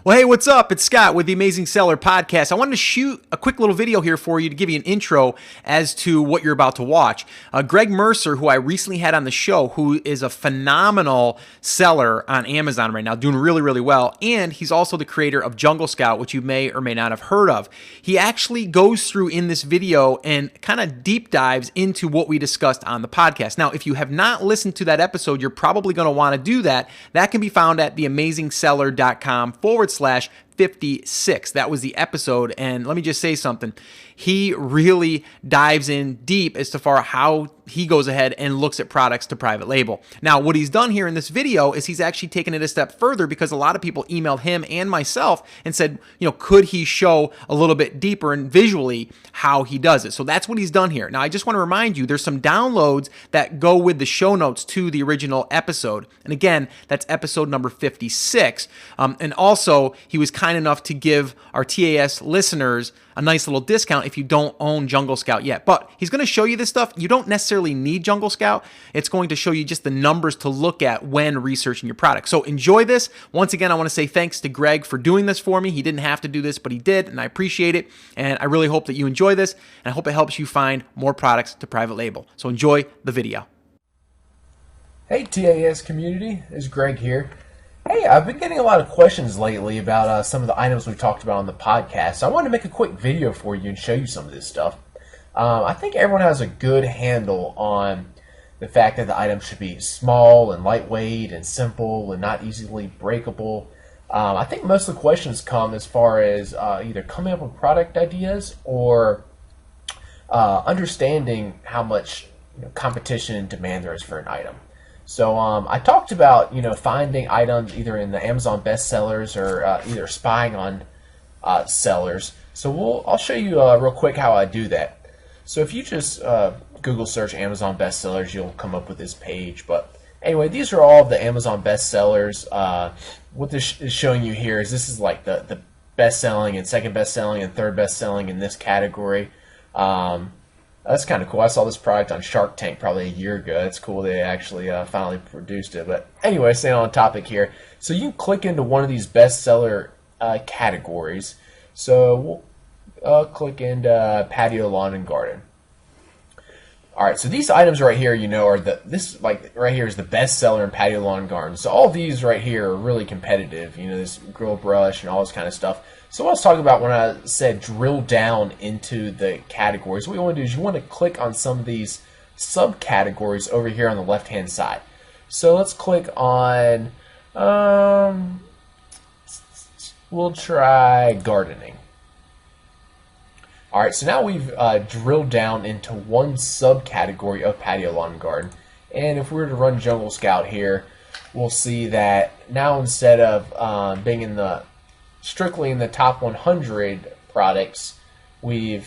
Well, hey, what's up? It's Scott with the Amazing Seller Podcast. I wanted to shoot a quick little video here for you to give you an intro as to what you're about to watch. Greg Mercer, who I recently had on the show, who is a phenomenal seller on Amazon right now, doing really, really well. And he's also the creator of Jungle Scout, which you may or may not have heard of. He actually goes through in this video and kind of deep dives into what we discussed on the podcast. Now, if you have not listened to that episode, you're probably going to want to do that. That can be found at theamazingseller.com/56. That was the episode. And let me just say something. He really dives in deep as to far how he goes ahead and looks at products to private label. Now, what he's done here in this video is he's actually taken it a step further because a lot of people emailed him and myself and said, could he show a little bit deeper and visually how he does it? So that's what he's done here. Now, I just want to remind you, there's some downloads that go with the show notes to the original episode. And again, that's episode number 56. And also, he was kind enough to give our TAS listeners a nice little discount if you don't own Jungle Scout yet. But he's going to show you this stuff. You don't necessarily need Jungle Scout. It's going to show you just the numbers to look at when researching your product. So enjoy this. Once again, I want to say thanks to Greg for doing this for me. He didn't have to do this, but he did, and I appreciate it. And I really hope that you enjoy this, and I hope it helps you find more products to private label. So enjoy the video. Hey TAS community, it's Greg here. Hey, I've been getting a lot of questions lately about some of the items we talked about on the podcast, so I wanted to make a quick video for you and show you some of this stuff. I think everyone has a good handle on the fact that the item should be small and lightweight and simple and not easily breakable. I think most of the questions come as far as either coming up with product ideas or understanding how much competition and demand there is for an item. So I talked about finding items either in the Amazon bestsellers or either spying on sellers. So I'll show you real quick how I do that. So if you just Google search Amazon bestsellers, you'll come up with this page. But anyway, these are all of the Amazon bestsellers. What this is showing you here is this is like the best selling and second best selling and third best selling in this category. That's kind of cool. I saw this product on Shark Tank probably a year ago. It's cool they actually finally produced it. But anyway, staying on topic here. So you click into one of these bestseller categories. So we'll click into patio, lawn, and garden. All right, so these items right here, are right here is the bestseller in patio, lawn, and garden. So all these right here are really competitive. This grill brush and all this kind of stuff. So what I was talking about when I said drill down into the categories, what you want to do is you want to click on some of these subcategories over here on the left-hand side. So let's click on, we'll try gardening. All right, so now we've drilled down into one subcategory of patio, lawn, and garden. And if we were to run Jungle Scout here, we'll see that now instead of being strictly in the top 100 products, we're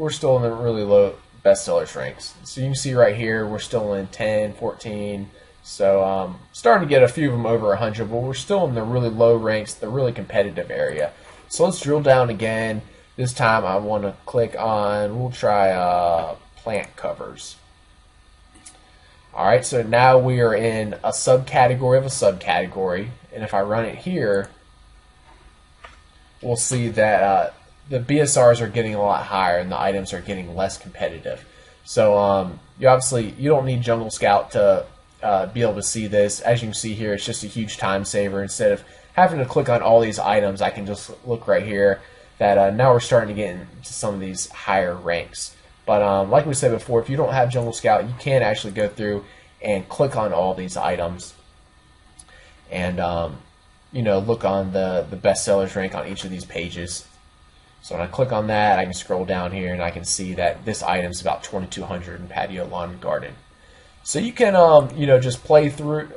still in the really low bestsellers ranks. So you can see right here we're still in 10, 14. So starting to get a few of them over 100, but we're still in the really low ranks, the really competitive area. So let's drill down again. This time I want to click on, we'll try plant covers. All right, so now we are in a subcategory of a subcategory, and if I run it here, we'll see that the BSRs are getting a lot higher and the items are getting less competitive. So you don't need Jungle Scout to be able to see this. As you can see here, it's just a huge time saver. Instead of having to click on all these items, I can just look right here that now we're starting to get into some of these higher ranks. But like we said before, if you don't have Jungle Scout, you can actually go through and click on all these items and look on the bestsellers rank on each of these pages. So when I click on that, I can scroll down here and I can see that this item is about 2,200 in patio, lawn, and garden. So you can just play through,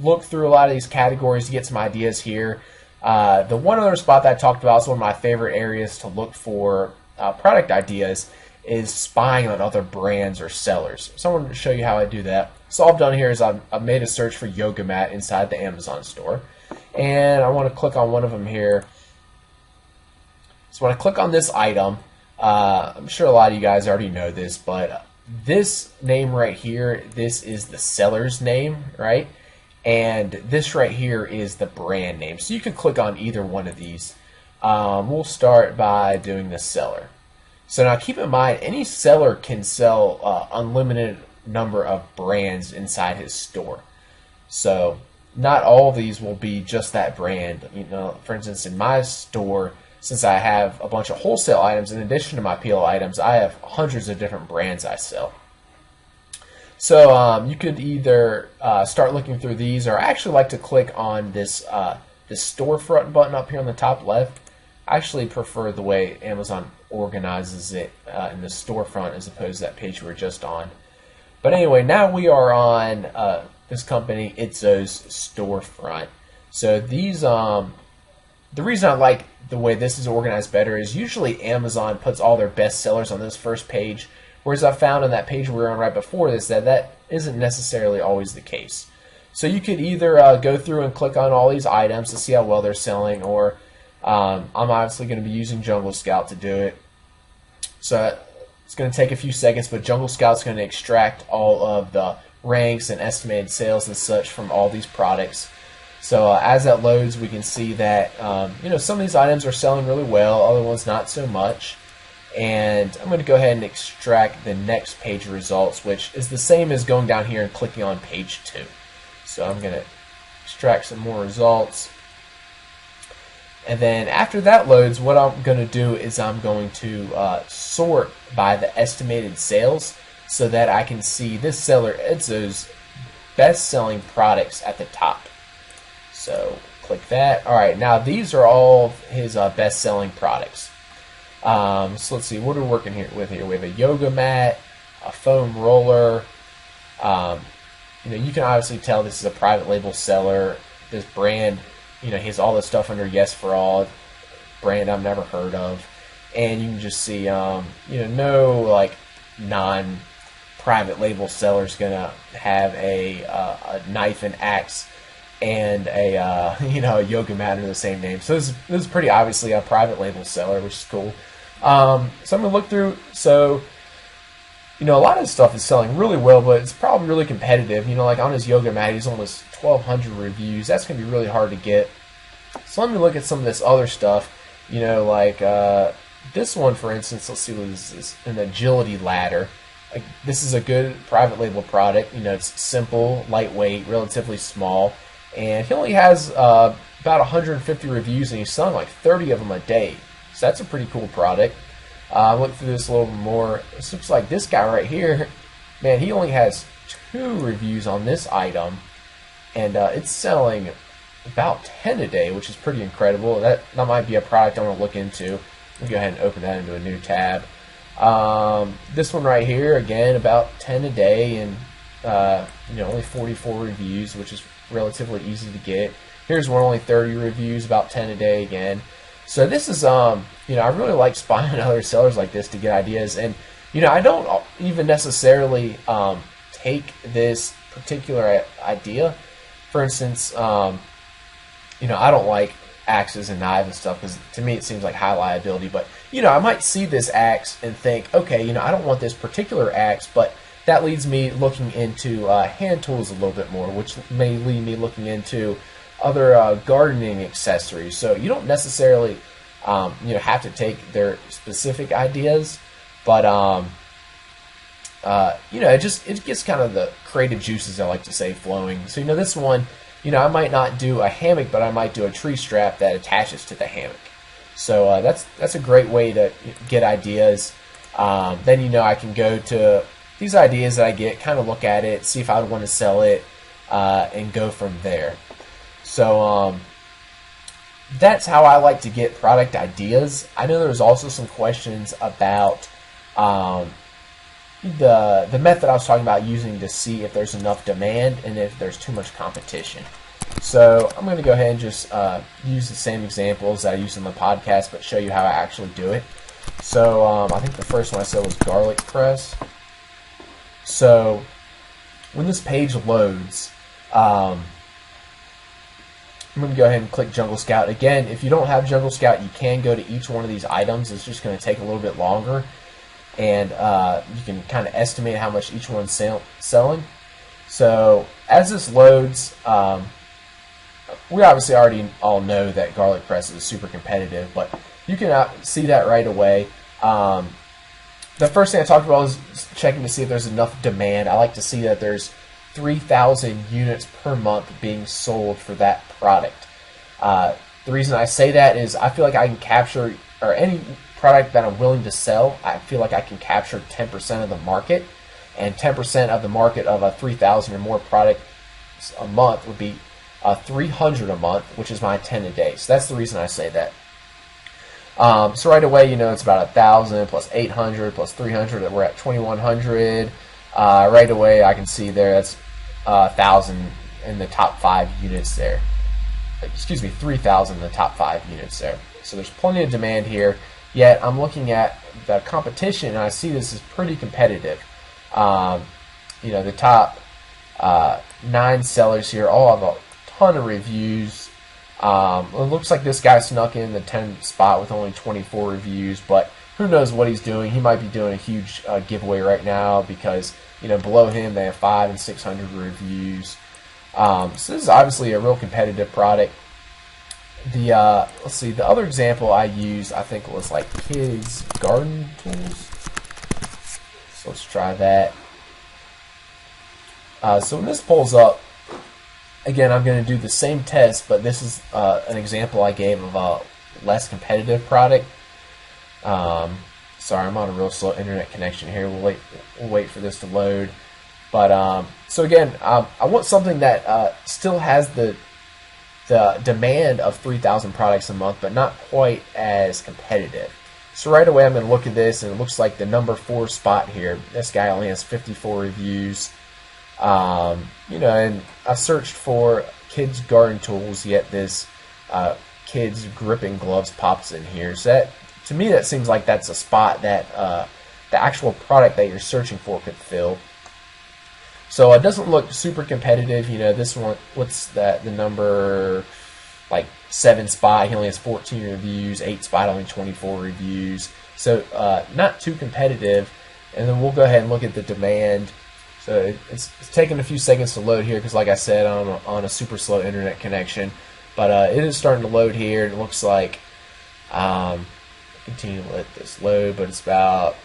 look through a lot of these categories to get some ideas here. The one other spot that I talked about is one of my favorite areas to look for product ideas is spying on other brands or sellers. So I wanted to show you how I do that. So all I've done here is I've made a search for yoga mat inside the Amazon store. And I want to click on one of them here. So when I click on this item, I'm sure a lot of you guys already know this, but this name right here, this is the seller's name, right? and this right here is the brand name. So you can click on either one of these. We'll start by doing the seller. So now keep in mind, any seller can sell unlimited number of brands inside his store. So not all of these will be just that brand. You know, for instance, in my store, since I have a bunch of wholesale items in addition to my PL items, I have hundreds of different brands I sell. So you could either start looking through these, or I actually like to click on this this storefront button up here on the top left. I actually prefer the way Amazon organizes it in the storefront as opposed to that page we were just on. But anyway, now we are on this company, Itzo's storefront. So these, the reason I like the way this is organized better is usually Amazon puts all their best sellers on this first page, whereas I found on that page we were on right before this that isn't necessarily always the case. So you could either go through and click on all these items to see how well they're selling, or I'm obviously going to be using Jungle Scout to do it. So it's going to take a few seconds, but Jungle Scout's going to extract all of the ranks and estimated sales and such from all these products. So as that loads, we can see that some of these items are selling really well, other ones not so much. And I'm going to go ahead and extract the next page results, which is the same as going down here and clicking on page 2. So I'm going to extract some more results. And then after that loads, what I'm going to do is I'm going to sort by the estimated sales so that I can see this seller Itzo's best-selling products at the top. So click that. All right, now these are all of his best-selling products. So let's see, what are we working with here? We have a yoga mat, a foam roller. You can obviously tell this is a private label seller. This brand, he has all this stuff under Yes for All, brand I've never heard of. And you can just see, no like non-private label seller's gonna have a knife and axe and a yoga mat under the same name. So this is pretty obviously a private label seller, which is cool. So I'm gonna look through. So a lot of this stuff is selling really well, but it's probably really competitive. Like on his yoga mat, he's almost 1,200 reviews. That's gonna be really hard to get. So let me look at some of this other stuff. Like this one, for instance. Let's see, what is this? An agility ladder. Like, this is a good private label product. It's simple, lightweight, relatively small, and he only has about 150 reviews, and he's selling like 30 of them a day. So that's a pretty cool product. I went through this a little more. This looks like this guy right here. Man, he only has 2 reviews on this item, and it's selling about 10 a day, which is pretty incredible. That might be a product I want to look into. Let me go ahead and open that into a new tab. This one right here, again, about 10 a day, and only 44 reviews, which is relatively easy to get. Here's one, only 30 reviews, about 10 a day again. So this is, I really like spying on other sellers like this to get ideas. And, I don't even necessarily take this particular idea. For instance, I don't like axes and knives and stuff because to me it seems like high liability. But, I might see this axe and think, okay, I don't want this particular axe, but that leads me looking into hand tools a little bit more, which may lead me looking into other gardening accessories. So you don't necessarily have to take their specific ideas, but it gets kind of the creative juices, I like to say, flowing. So this one, I might not do a hammock, but I might do a tree strap that attaches to the hammock. So that's a great way to get ideas. Then I can go to these ideas that I get, kind of look at it, see if I would want to sell it, and go from there. So that's how I like to get product ideas. I know there's also some questions about the method I was talking about using to see if there's enough demand and if there's too much competition. So I'm going to go ahead and just use the same examples that I used in the podcast, but show you how I actually do it. So I think the first one I said was garlic press. So when this page loads, I'm going to go ahead and click Jungle Scout. Again, if you don't have Jungle Scout, you can go to each one of these items. It's just going to take a little bit longer, and you can kind of estimate how much each one's selling. So as this loads, we obviously already all know that garlic press is super competitive, but you can see that right away. The first thing I talked about is checking to see if there's enough demand. I like to see that there's 3,000 units per month being sold for that product. The reason I say that is I feel like I can capture, or any product that I'm willing to sell, I feel like I can capture 10% of the market, and 10% of the market of a 3,000 or more product a month would be 300 a month, which is my 10 a day. So that's the reason I say that. So right away, it's about 1,000 plus 800 plus 300, that we're at 2,100. Right away, I can see there that's 1,000 in the top 5 units there. Excuse me, 3,000 in the top 5 units there. So there's plenty of demand here. Yet I'm looking at the competition, and I see this is pretty competitive. The top 9 sellers here all have a ton of reviews. It looks like this guy snuck in the 10th spot with only 24 reviews, but who knows what he's doing. He might be doing a huge giveaway right now, because below him they have 500 and 600 reviews. So this is obviously a real competitive product. Let's see, the other example I used, I think, was like kids garden tools. So let's try that. So when this pulls up, again, I'm going to do the same test, but this is an example I gave of a less competitive product. Sorry, I'm on a real slow internet connection here. We'll wait for this to load. But so again, I want something that still has the demand of 3,000 products a month, but not quite as competitive. So right away, I'm going to look at this, and it looks like the number 4 spot here. This guy only has 54 reviews. And I searched for kids garden tools, yet this kids gripping gloves pops in here. So that, to me, that seems like that's a spot that the actual product that you're searching for could fill. So it doesn't look super competitive. This one, what's that? The number like 7 spot, he only has 14 reviews. 8 spot, only 24 reviews. So not too competitive. And then we'll go ahead and look at the demand. So it's taking a few seconds to load here, because like I said, I'm on a super slow internet connection. But it is starting to load here. It looks like continue to let this load, but it's about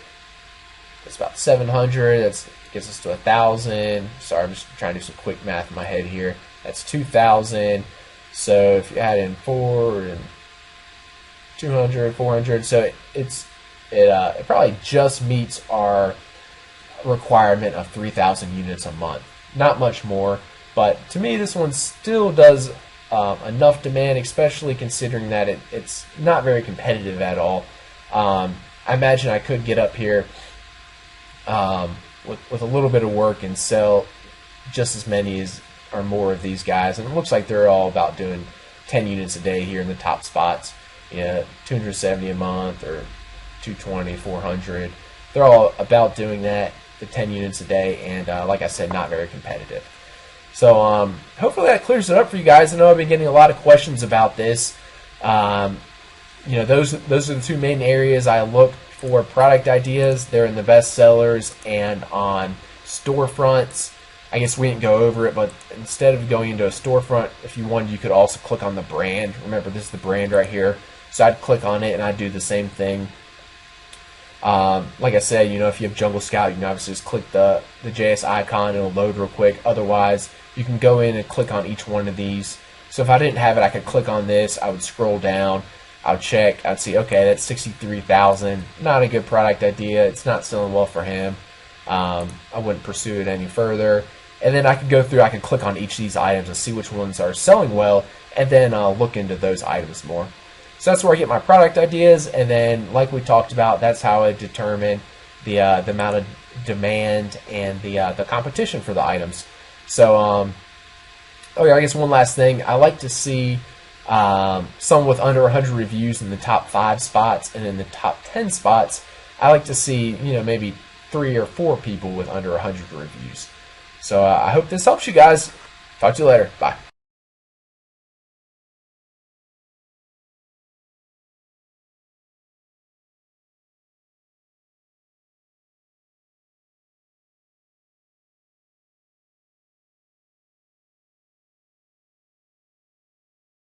700. That gets us to 1,000. Sorry, I'm just trying to do some quick math in my head here. That's 2,000. So if you add in 4 and 200, 400, so it probably just meets our requirement of 3,000 units a month. Not much more, but to me this one still does enough demand, especially considering that it's not very competitive at all. I imagine I could get up here with a little bit of work and sell just as many as or more of these guys, and it looks like they're all about doing 10 units a day here in the top spots. 270 a month, or 220, 400. They're all about doing that, the 10 units a day, and like I said, not very competitive. So hopefully that clears it up for you guys. I know I've been getting a lot of questions about this. Those are the 2 main areas I look for product ideas. They're in the best sellers and on storefronts. I guess we didn't go over it, but instead of going into a storefront, if you wanted, you could also click on the brand. Remember, this is the brand right here. So I'd click on it, and I'd do the same thing. Like I said, if you have Jungle Scout, you can obviously just click the JS icon, and it'll load real quick. Otherwise, you can go in and click on each one of these. So if I didn't have it, I could click on this. I would scroll down. I would check. I'd see, okay, that's 63,000. Not a good product idea. It's not selling well for him. I wouldn't pursue it any further. And then I could go through. I could click on each of these items and see which ones are selling well, and then look into those items more. So that's where I get my product ideas, and then, like we talked about, that's how I determine the amount of demand and the competition for the items. So, okay, I guess one last thing. I like to see some with under 100 reviews in the top 5 spots, and in the top 10 spots, I like to see maybe 3 or 4 people with under 100 reviews. So I hope this helps you guys. Talk to you later. Bye.